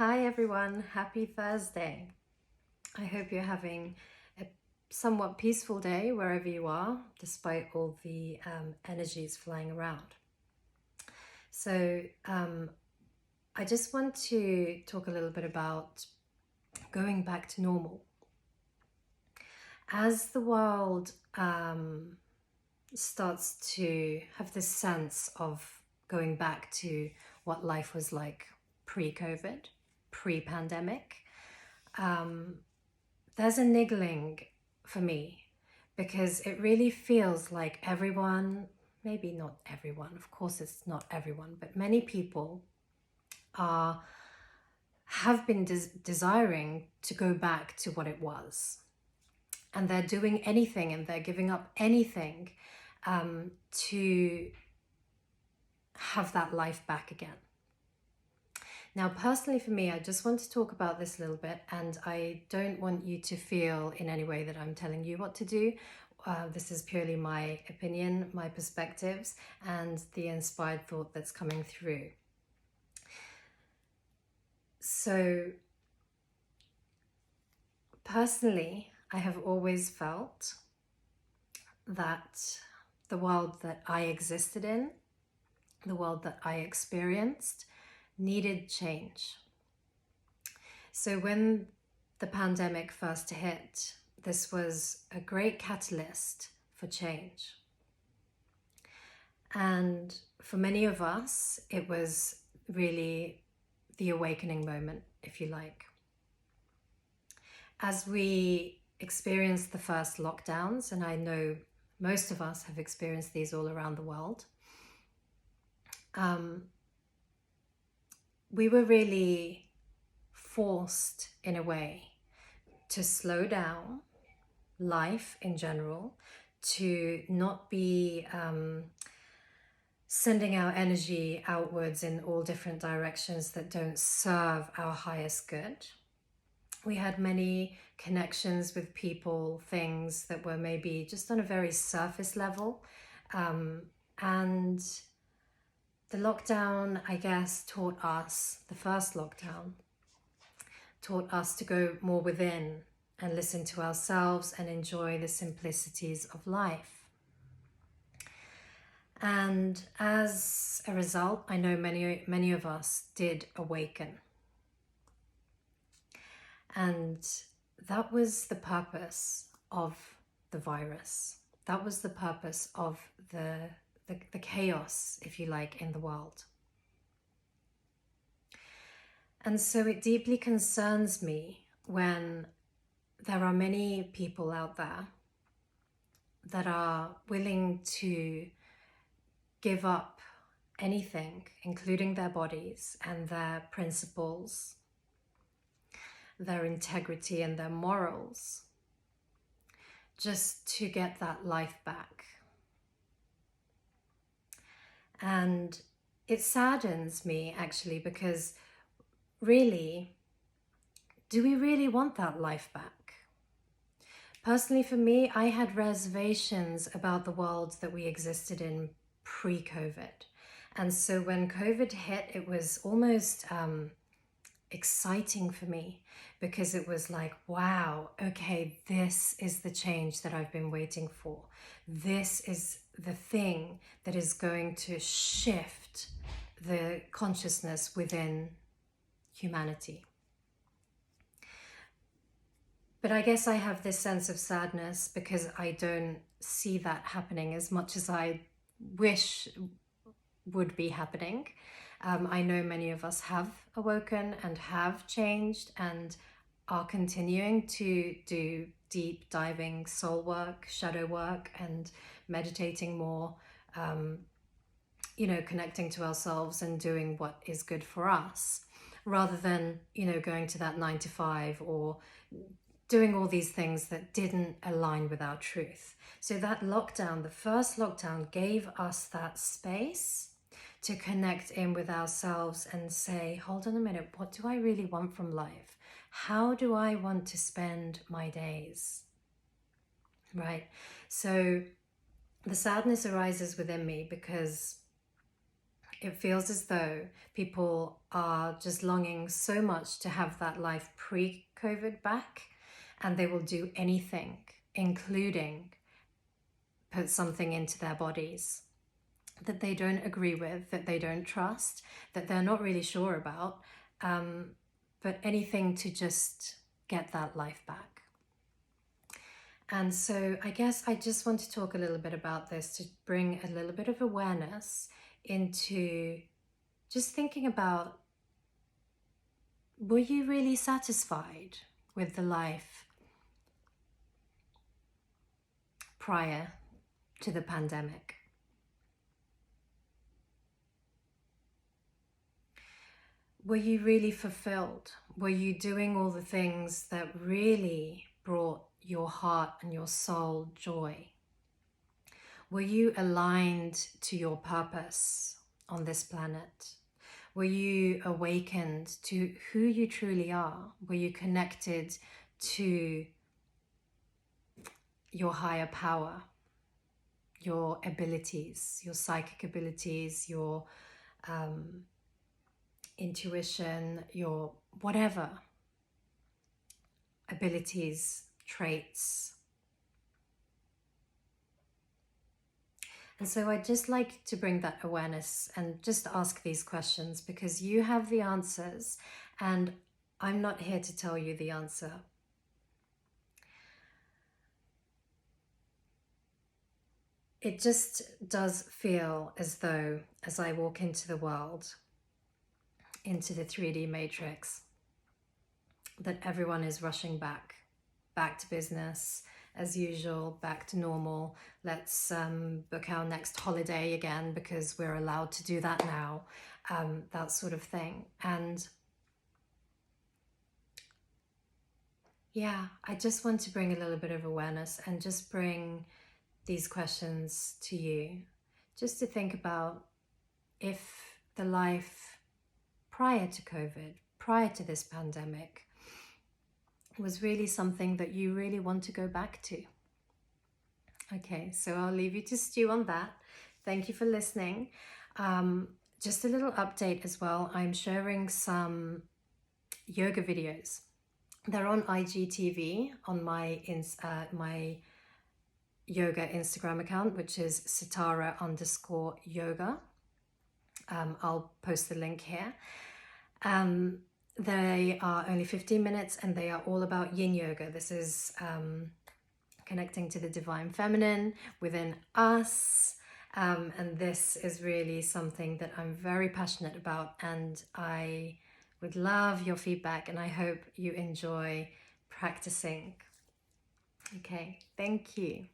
Hi everyone, happy Thursday. I hope you're having a somewhat peaceful day wherever you are, despite all the energies flying around. So I just want to talk a little bit about going back to normal. As the world starts to have this sense of going back to what life was like pre-COVID, pre-pandemic, there's a niggling for me because it really feels like everyone, maybe not everyone, of course it's not everyone, but many people have been desiring to go back to what it was. And they're doing anything and they're giving up anything to have that life back again. Now, personally for me, I just want to talk about this a little bit, and I don't want you to feel in any way that I'm telling you what to do. This is purely my opinion, my perspectives, and the inspired thought that's coming through. So, personally, I have always felt that the world that I existed in, the world that I experienced, needed change. So when the pandemic first hit, this was a great catalyst for change. And for many of us, it was really the awakening moment, if you like. As we experienced the first lockdowns, and I know most of us have experienced these all around the world, we were really forced in a way to slow down life in general, to not be sending our energy outwards in all different directions that don't serve our highest good. We had many connections with people, things that were maybe just on a very surface level. And the lockdown, I guess, taught us, the first lockdown, taught us to go more within and listen to ourselves and enjoy the simplicities of life. And as a result, I know many of us did awaken. And that was the purpose of the virus. That was the purpose of the chaos, if you like, in the world. And so it deeply concerns me when there are many people out there that are willing to give up anything, including their bodies and their principles, their integrity and their morals, just to get that life back. And it saddens me actually, because really, do we really want that life back? Personally, for me, I had reservations about the world that we existed in pre-COVID. And so when COVID hit, it was almost exciting for me, because it was like, wow, okay, this is the change that I've been waiting for. This is the thing that is going to shift the consciousness within humanity. But I guess I have this sense of sadness because I don't see that happening as much as I wish would be happening. I know many of us have awoken and have changed and are continuing to do deep diving soul work, shadow work, and meditating more, connecting to ourselves and doing what is good for us, rather than, going to that 9 to 5 or doing all these things that didn't align with our truth. So that lockdown, the first lockdown, gave us that space to connect in with ourselves and say, hold on a minute, what do I really want from life? How do I want to spend my days? Right? So the sadness arises within me because It feels as though people are just longing so much to have that life pre-COVID back, and they will do anything, including put something into their bodies that they don't agree with, that they don't trust, that they're not really sure about, but anything to just get that life back. And so I guess I just want to talk a little bit about this to bring a little bit of awareness into just thinking about, were you really satisfied with the life prior to the pandemic? Were you really fulfilled? Were you doing all the things that really brought your heart and your soul joy? Were you aligned to your purpose on this planet? Were you awakened to who you truly are? Were you connected to your higher power, your abilities, your psychic abilities, your intuition, your whatever abilities, traits? And so I'd just like to bring that awareness and just ask these questions, because you have the answers and I'm not here to tell you the answer. It just does feel as though, as I walk into the world, into the 3D matrix, that everyone is rushing back to business as usual, back to normal. Let's book our next holiday again because we're allowed to do that now, that sort of thing. And yeah, I just want to bring a little bit of awareness and just bring these questions to you, just to think about if the life prior to COVID, prior to this pandemic, was really something that you really want to go back to. Okay, so I'll leave you to stew on that. Thank you for listening. Just a little update as well. I'm sharing some yoga videos. They're on IGTV on my yoga Instagram account, which is sitara_yoga. I'll post the link here. They are only 15 minutes and they are all about yin yoga. This is connecting to the divine feminine within us. And this is really something that I'm very passionate about, and I would love your feedback and I hope you enjoy practicing. Okay, thank you.